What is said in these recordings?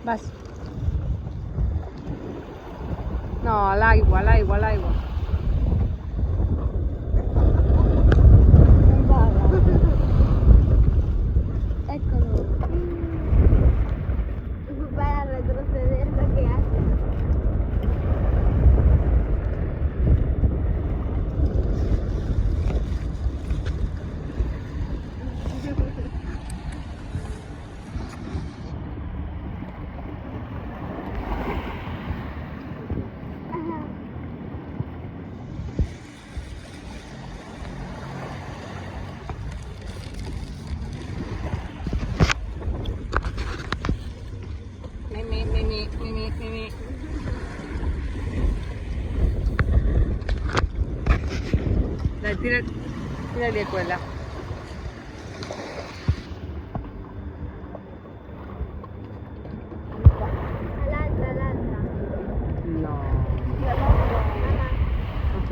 Vas. No, l'aigua, l'aigua, l'aigua. Eccolo. Vai a retroceder lo que hace. Mimi. Dai, tira di quella. L'altra. No. Ok.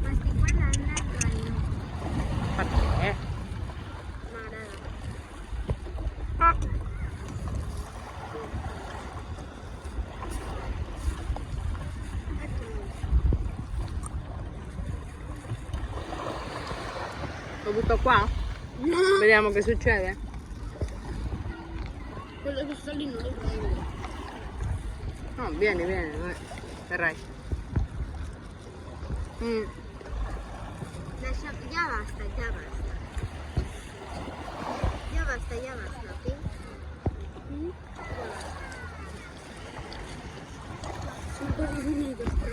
Ma stai guardando al bagno? Perché? Ma raga. Lo butto qua? No! Vediamo che succede. Quello che sta lì non lo prendo. No, vieni, verrai. Lascia, ya basta, ¿ok? ¿Mm? Ya basta. 5 minutos.